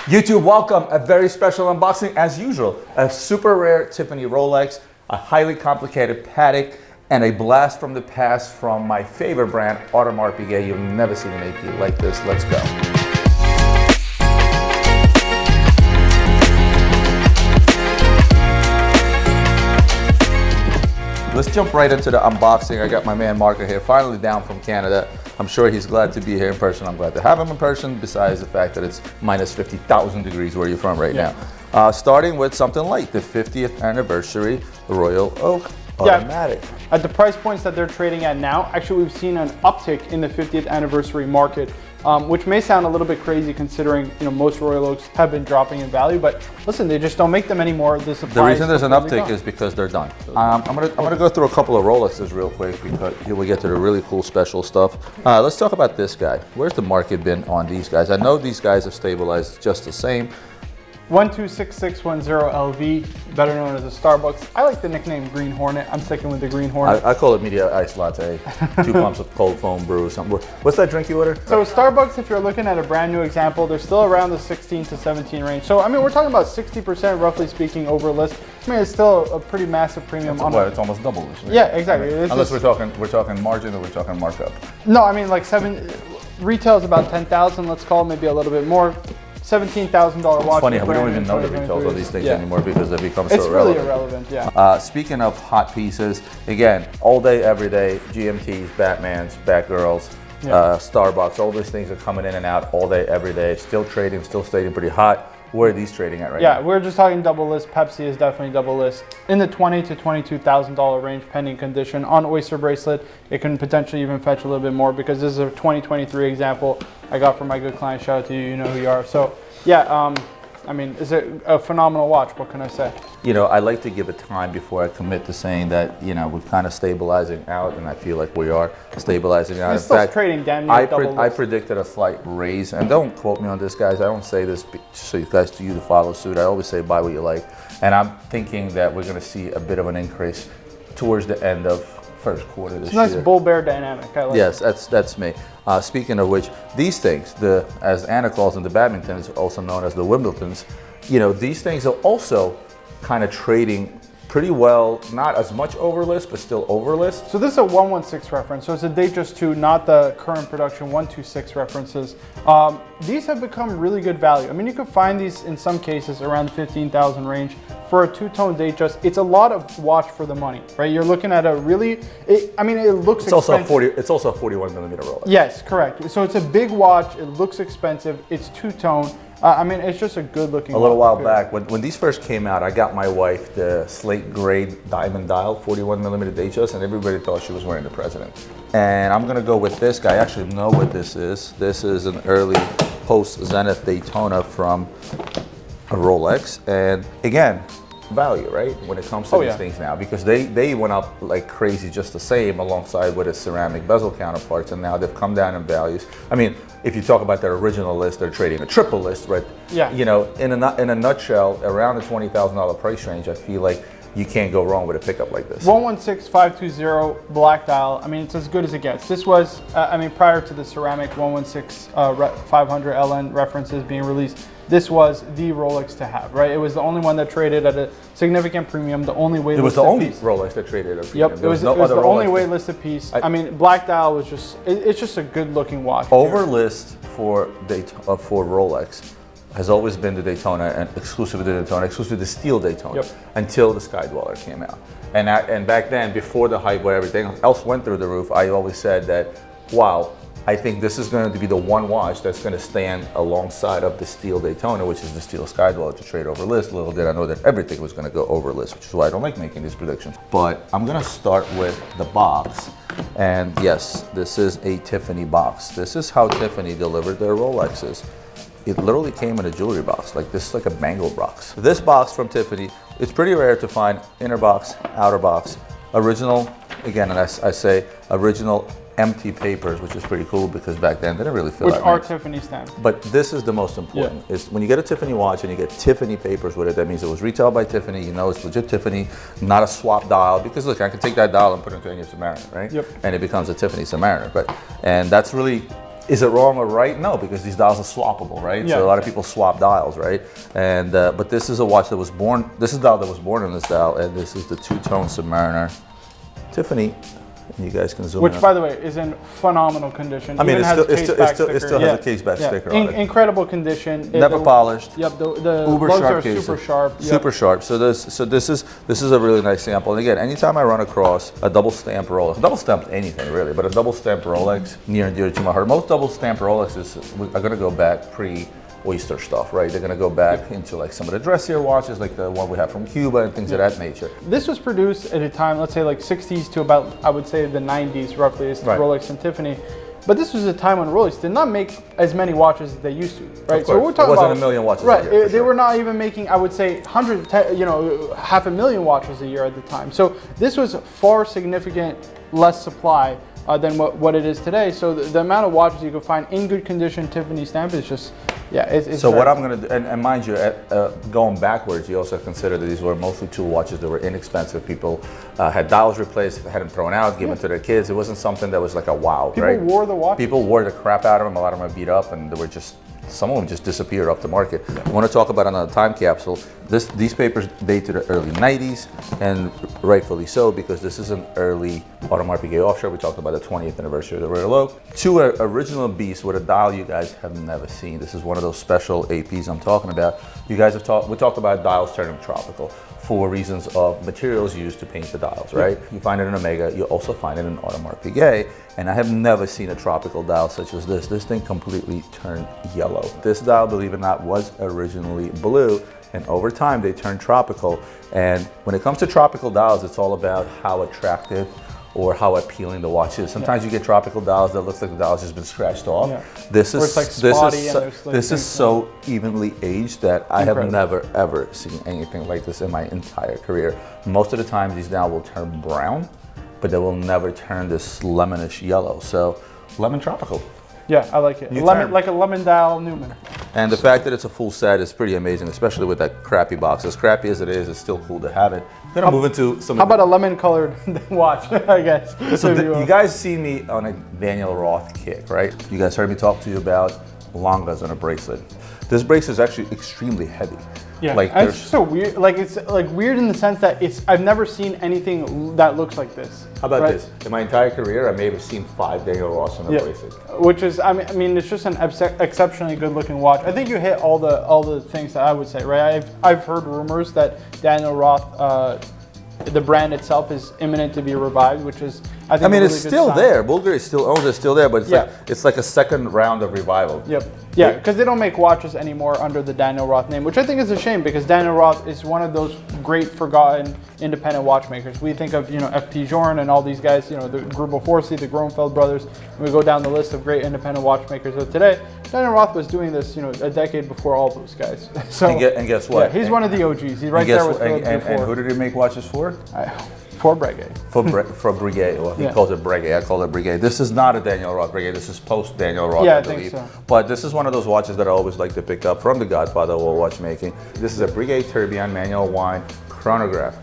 YouTube, welcome. A very special unboxing as usual. A super rare Tiffany Rolex, a highly complicated Patek, and a blast from the past from my favorite brand, Audemars Piguet. You've never seen an AP like this. Let's go. Let's jump right into the unboxing. I got my man Marco here, finally down from Canada. I'm sure he's glad to be here in person. I'm glad to have him in person, besides the fact that it's minus 50,000 degrees where you're from right now. Starting with something like the 50th anniversary Royal Oak Automatic. At the price points that they're trading at now, actually we've seen an uptick in the 50th anniversary market, which may sound a little bit crazy considering most Royal Oaks have been dropping in value, but listen, they just don't make them anymore. The reason there's an uptick is because they're done. I'm gonna go through a couple of Rolexes real quick because we get to the really cool special stuff. Let's talk about this guy. Where's the market been on these guys? I know these guys have stabilized just the same. 126610LV, better known as a Starbucks. I like the nickname Green Hornet. I'm sticking with the Green Hornet. I call it medium iced latte, 2 pumps of cold foam brew. Something. What's that drink you order? So Starbucks, if you're looking at a brand new example, they're still around the 16 to 17 range. So I mean, we're talking about 60%, roughly speaking, over list. I mean, it's still a pretty massive premium. It's almost double this. Right? Yeah, exactly. I mean, unless we're talking margin or we're talking markup. No, I mean like retail is about 10,000. Let's call it maybe a little bit more. $17,000 watch. It's funny how we don't even know the retails of these things anymore because they become so irrelevant. It's really irrelevant, yeah. Speaking of hot pieces, again, all day, every day, GMTs, Batmans, Batgirls, Starbucks, all these things are coming in and out all day, every day. Still trading, still staying pretty hot. Where are these trading at right now? Yeah, we're just talking double list. Pepsi is definitely double list. In the $20,000 to $22,000 range, pending condition. On Oyster bracelet, it can potentially even fetch a little bit more because this is a 2023 example I got from my good client. Shout out to you, you know who you are. So yeah, I mean, is it a phenomenal watch? What can I say? I like to give it time before I commit to saying that, we're kind of stabilizing out, and I feel like we are stabilizing out. It's still trading damn near double list. I predicted a slight raise, and don't quote me on this, guys. I don't say this so you guys to follow suit. I always say buy what you like, and I'm thinking that we're going to see a bit of an increase towards the end of first quarter this year. It's a nice bull-bear dynamic. I like yes, that's me. Speaking of which, these things, as Anna calls them, the Badmintons, also known as the Wimbledons, these things are also kind of trading pretty well, not as much over list, but still over list. So this is a 116 reference, so it's a Datejust 2, not the current production 126 references. These have become really good value. I mean, you can find these in some cases around the 15,000 range. For a two-tone Datejust, it's a lot of watch for the money, right? You're looking at a really, it looks expensive. It's also a 41 millimeter Rolex. Yes, correct. So it's a big watch, it looks expensive, it's two-tone. I mean, it's just a good looking watch. A little while back, when these first came out, I got my wife the slate gray diamond dial 41 millimeter Datejust, and everybody thought she was wearing the President. And I'm gonna go with this guy. I actually know what this is. This is an early post Zenith Daytona from a Rolex, and again, value, right? When it comes to these things now, because they went up like crazy just the same alongside with its ceramic bezel counterparts, and now they've come down in values. I mean, if you talk about their original list, they're trading a triple list, but in a nutshell, around the $20,000 price range, I feel like you can't go wrong with a pickup like this. 116520 black dial. I mean, it's as good as it gets. This was, prior to the ceramic 116 500 LN references being released, this was the Rolex to have, right? It was the only one that traded at a significant premium, the only waitlisted piece. It was the only Rolex that traded at a premium. Yep, it was the only waitlisted piece. I mean, black dial was just, it's just a good looking watch. Over list for Rolex has always been the Daytona, and exclusive to the Daytona, exclusive to the steel Daytona, until the Skydweller came out. And back then, before the hype where everything else went through the roof, I always said that, wow, I think this is going to be the one watch that's going to stand alongside of the steel Daytona, which is the steel Skydweller, to trade over list. Little did I know that everything was going to go over list, which is why I don't like making these predictions. But I'm going to start with the box. And yes, this is a Tiffany box. This is how Tiffany delivered their Rolexes. It literally came in a jewelry box, like this is like a bangle box. This box from Tiffany, it's pretty rare to find inner box, outer box, original, again, and I say original empty papers, which is pretty cool because back then they didn't really feel which that are nice. Tiffany stamps. But this is the most important, is when you get a Tiffany watch and you get Tiffany papers with it, that means it was retailed by Tiffany, you know it's legit Tiffany, not a swap dial, because look, I can take that dial and put it into any Submariner, right? Yep. And it becomes a Tiffany Submariner. And that's really Is it wrong or right? No, because these dials are swappable, right? Yeah. So a lot of people swap dials, right? And but this is a watch that was born. This is a dial that was born in this dial, and this is the two-tone Submariner, Tiffany. And you guys can zoom in. Which, by the way, is in phenomenal condition. I mean, it still has a case back sticker on it. Incredible condition. Never polished. Yep, the Uber lugs sharp are cases. super sharp. Yep. Super sharp. So this is a really nice sample. And again, anytime I run across a double stamped Rolex, double stamped anything really, but a double stamped Rolex near and dear to my heart. Most double stamped Rolexes are going to go back pre-Oyster stuff, right? They're going to go back into like some of the dressier watches, like the one we have from Cuba and things of that nature. This was produced at a time, let's say like 60s to about, I would say the 90s roughly, is Rolex and Tiffany. But this was a time when Rolex did not make as many watches as they used to, right? So we're talking about a million watches a year. They were not even making, I would say, 500,000 watches a year at the time. So this was far significant less supply than what it is today. So the amount of watches you can find in good condition, Tiffany stamp, is just, yeah. It's so what I'm going to do, and mind you, going backwards, you also consider that these were mostly tool watches that were inexpensive. People had dials replaced, had them thrown out, given to their kids. It wasn't something that was like a wow, right? People wore the watches. People wore the crap out of them. A lot of them were beat up, and they were just, some of them just disappeared off the market. I want to talk about another time capsule. These papers date to the early 90s, and rightfully so, because this is an early Audemars Piguet offshore. We talked about the 20th anniversary of the Royal Oak. Two original beasts with a dial you guys have never seen. This is one of those special APs I'm talking about. You guys have we talked about dials turning tropical for reasons of materials used to paint the dials, right? You find it in Omega, you also find it in Audemars Piguet, and I have never seen a tropical dial such as this. This thing completely turned yellow. This dial, believe it or not, was originally blue, and over time they turned tropical. And when it comes to tropical dials, it's all about how attractive or how appealing the watch is. Sometimes you get tropical dials that looks like the dial's just been scratched off. This is so evenly aged that I have never ever seen anything like this in my entire career. Most of the time these now will turn brown, but they will never turn this lemonish yellow. So lemon tropical. Yeah, I like it. Lemon, like a lemon dial Newman. And the fact that it's a full set is pretty amazing, especially with that crappy box. As crappy as it is, it's still cool to have it. I'm gonna move into some. How about a lemon-colored watch? I guess. So you guys see me on a Daniel Roth kick, right? You guys heard me talk to you about longas on a bracelet. This bracelet is actually extremely heavy. Yeah, like it's so weird. Like it's like weird in the sense that I've never seen anything that looks like this. How about this? In my entire career, I may have seen 5 Daniel Roths on a bracelet. Which is, I mean, it's just an exceptionally good-looking watch. I think you hit all the things that I would say, right? I've heard rumors that Daniel Roth, the brand itself, is imminent to be revived, which is, I think, I mean, it's still there. Bulgari still owns it, still there, but it's like a second round of revival. Yep. Yeah, because they don't make watches anymore under the Daniel Roth name, which I think is a shame, because Daniel Roth is one of those great forgotten independent watchmakers. We think of, F.P. Journe and all these guys, the 𝗵𝗵𝗆, the 𝗵𝗵𝗆𝗆 brothers, and we go down the list of great independent watchmakers of today. Daniel Roth was doing this, a decade before all those guys. So, and guess what? Yeah, he's one of the OGs. He's right there with Philippe before. And who did he make watches for? For Breguet. For Breguet. Well, he calls it Breguet. I call it Breguet. This is not a Daniel Roth Breguet. This is post Daniel Roth, I believe. think so. But this is one of those watches that I always like to pick up from the godfather of all watchmaking. This is a Breguet tourbillon manual wind chronograph.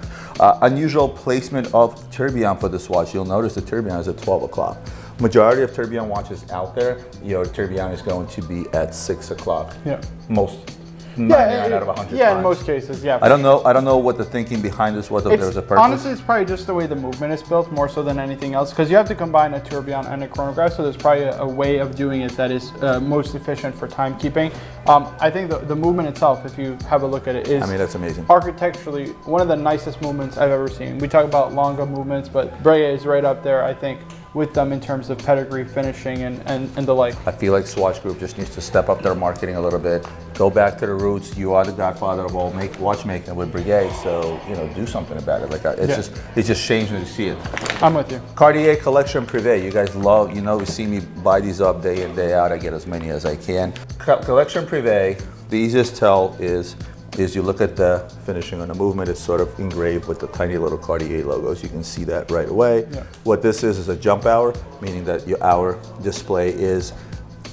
Unusual placement of tourbillon for this watch. You'll notice the tourbillon is at 12 o'clock. Majority of tourbillon watches out there, your tourbillon is going to be at 6 o'clock. Yeah. Most. 99 out of 100 Yeah, times. in most cases, yeah. I don't know what the thinking behind this was, if there was a purpose. Honestly, it's probably just the way the movement is built, more so than anything else, because you have to combine a tourbillon and a chronograph, so there's probably a way of doing it that is most efficient for timekeeping. I think the movement itself, if you have a look at it, is, that's amazing. Architecturally, one of the nicest movements I've ever seen. We talk about longa movements, but Breguet is right up there, I think, with them in terms of pedigree, finishing, and the like. I feel like Swatch Group just needs to step up their marketing a little bit, go back to the roots. You are the godfather of all watchmaking with Breguet, so do something about it. Like it's just shameful to see it. I'm with you. Cartier Collection Privé, you guys love, you see me buy these up day in, day out. I get as many as I can. Collection Privé, the easiest tell is you look at the finishing on the movement. It's sort of engraved with the tiny little Cartier logos. You can see that right away. Yeah. What this is a jump hour, meaning that your hour display is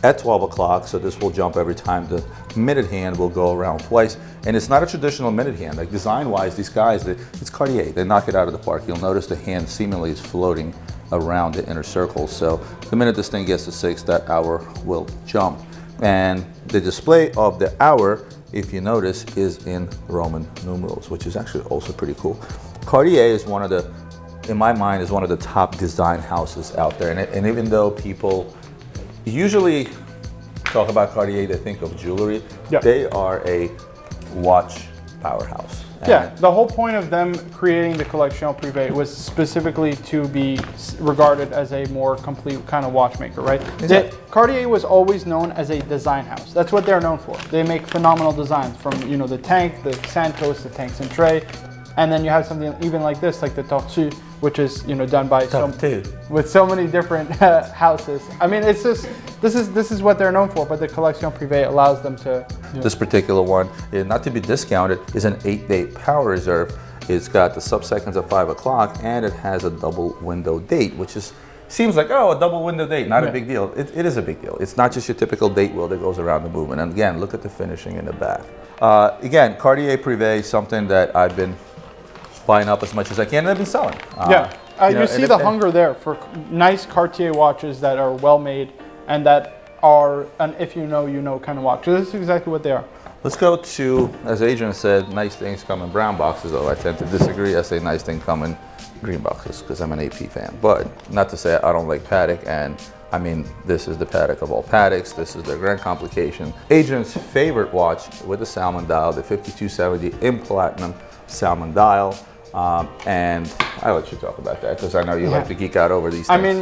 at 12 o'clock, so this will jump every time. The minute hand will go around twice, and it's not a traditional minute hand. Like design-wise, these guys, it's Cartier. They knock it out of the park. You'll notice the hand seemingly is floating around the inner circle. So the minute this thing gets to 6, that hour will jump. And the display of the hour, if you notice, is in Roman numerals, which is actually also pretty cool. Cartier is one of the, in my mind, is one of the top design houses out there. And even though people usually talk about Cartier, they think of jewelry. Yeah. They are a watch powerhouse. Yeah, the whole point of them creating the Collection Privé was specifically to be regarded as a more complete kind of watchmaker, right? Exactly. Cartier was always known as a design house. That's what they're known for. They make phenomenal designs from, you know, the tank, the Santos, the tanks and tray, and then you have something even like this, like the 𝗕𝗏, which is, you know, done by with so many different houses. I mean, it's just this is what they're known for, but the Collection Privé allows them to. This particular one, not to be discounted, is an 8-day power reserve. It's got the sub-seconds of 5 o'clock, and it has a double window date, which is seems like, oh, a double window date, not a big deal. It is a big deal. It's not just your typical date wheel that goes around the movement. And again, look at the finishing in the back. Again, Cartier Privé, something that I've been buying up as much as I can, and I've been selling. You see the hunger there for nice Cartier watches that are well made and that are an if you know kind of watch. So this is exactly what they are. Let's go to, as Adrian said, nice things come in brown boxes, though I tend to disagree. I say nice things come in green boxes because I'm an AP fan. But not to say I don't like Patek, and I mean, this is the Patek of all Pateks. This is their grand complication. Adrian's favorite watch with the salmon dial, the 5270 in platinum salmon dial. And I'll let you talk about that because I know you like to geek out over these things. I mean,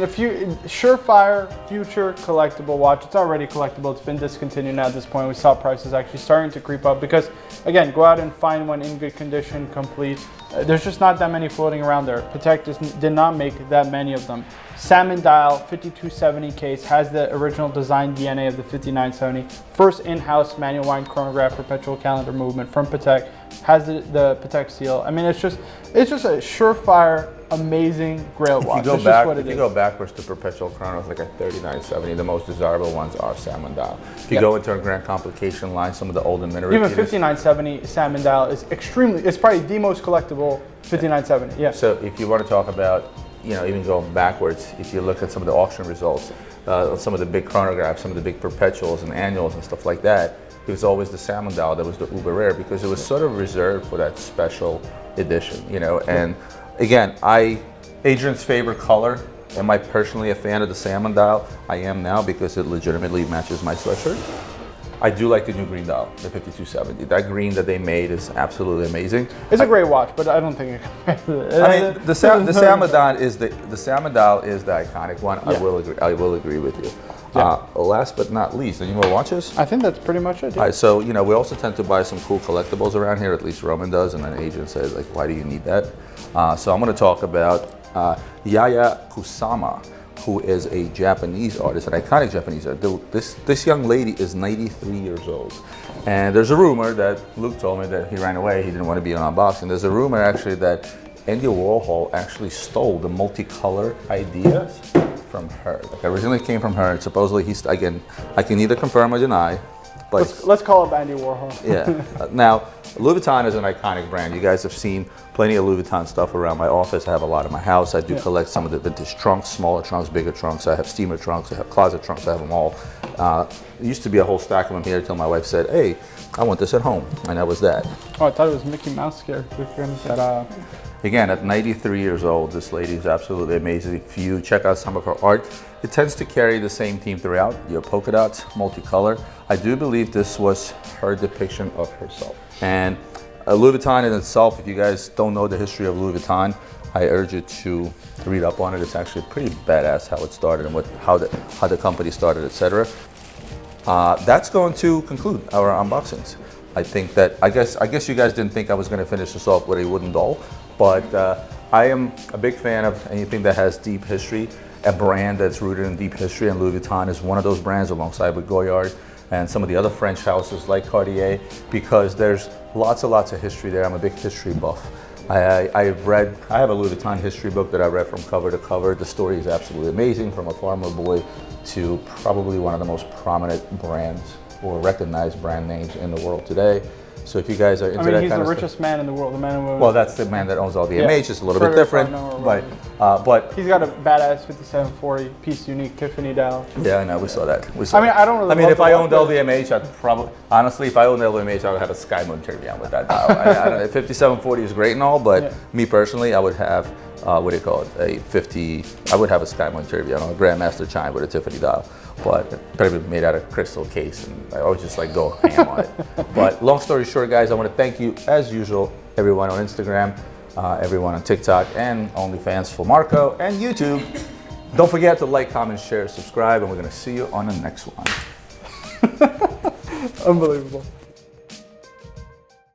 surefire future collectible watch. It's already collectible. It's been discontinued now at this point. We saw prices actually starting to creep up because, again, go out and find one in good condition, complete. There's just not that many floating around there. Patek did not make that many of them. Salmon dial, 5270 case, has the original design DNA of the 5970. First in-house manual wind chronograph perpetual calendar movement from Patek. Has the Patek seal. I mean, it's just a surefire, amazing grail watch. If you go backwards to perpetual chronos, like a 3970, the most desirable ones are salmon dial. If you go into our grand complication line, some of the older minute even 5970 salmon dial is it's probably the most collectible 5970. Yeah. So if you want to talk about, you know, even going backwards, if you look at some of the auction results, some of the big chronographs, some of the big perpetuals and annuals and stuff like that, it was always the salmon dial that was the uber rare because it was sort of reserved for that special edition, you know. And again, Adrian's favorite color, am I personally a fan of the salmon dial? I am now because it legitimately matches my sweatshirt. I do like the new green dial, the 5270. That green that they made is absolutely amazing. It's a great watch, but I don't think it compares to it. I mean, the salmon dial is the iconic one. Yeah. I will agree with you. Yeah. Last but not least, any more watches? I think that's pretty much it. Yeah. All right, so, you know, we also tend to buy some cool collectibles around here, at least Roman does, and then Adrian says, like, why do you need that? So I'm going to talk about Yaya Kusama, who is a Japanese artist, an iconic Japanese artist. This young lady is 93 years old. And there's a rumor that Luke told me that he ran away, he didn't want to be on unboxing. There's a rumor actually that Andy Warhol actually stole the multicolor ideas from her. Like, originally came from her, and supposedly I can neither confirm or deny. But let's call up Andy Warhol. Yeah. Now, Louis Vuitton is an iconic brand. You guys have seen plenty of Louis Vuitton stuff around my office. I have a lot in my house. I do collect some of the vintage trunks, smaller trunks, bigger trunks. I have steamer trunks. I have closet trunks. I have them all. There used to be a whole stack of them here until my wife said, hey, I want this at home. And that was that. Oh, I thought it was Mickey Mouse character. Again, at 93 years old, this lady is absolutely amazing. If you check out some of her art, it tends to carry the same theme throughout. Your polka dots, multicolor. I do believe this was her depiction of herself. And Louis Vuitton in itself, if you guys don't know the history of Louis Vuitton, I urge you to read up on it. It's actually pretty badass how it started and how the company started, etc. That's going to conclude our unboxings. I think that I guess you guys didn't think I was going to finish this off with a wooden doll, but I am a big fan of anything that has deep history, a brand that's rooted in deep history, and Louis Vuitton is one of those brands alongside with Goyard and some of the other French houses like Cartier, because there's lots of history there. I'm a big history buff. I have a Louis Vuitton history book that I read from cover to cover. The story is absolutely amazing, from a farmer boy to probably one of the most prominent brands or recognized brand names in the world today. So if you guys are into I mean, that he's kind the of stuff, richest man in the world. The man who well, that's the man that owns all the Yeah. MH. It's a little bit Frederick different, Farnow or but he's got a badass 5740 piece unique Tiffany dial. yeah, I know we saw that. We saw I mean, I don't really. I mean, love if the I owned watch, but LVMH, I'd probably, honestly, if I owned LVMH, I would have a 𝗙 tourbillon with that dial. I don't know, 5740 is great and all, but Yeah. me personally, I would have, what do you call it, I would have a 𝗙tourbillon, a Grandmaster chime with a Tiffany dial, but probably made out of crystal case, and I always just like go ham on it. But long story short, guys, I want to thank you, as usual, everyone on Instagram, everyone on TikTok, and OnlyFans for Marco, and YouTube. Don't forget to like, comment, share, subscribe, and we're going to see you on the next one. Unbelievable.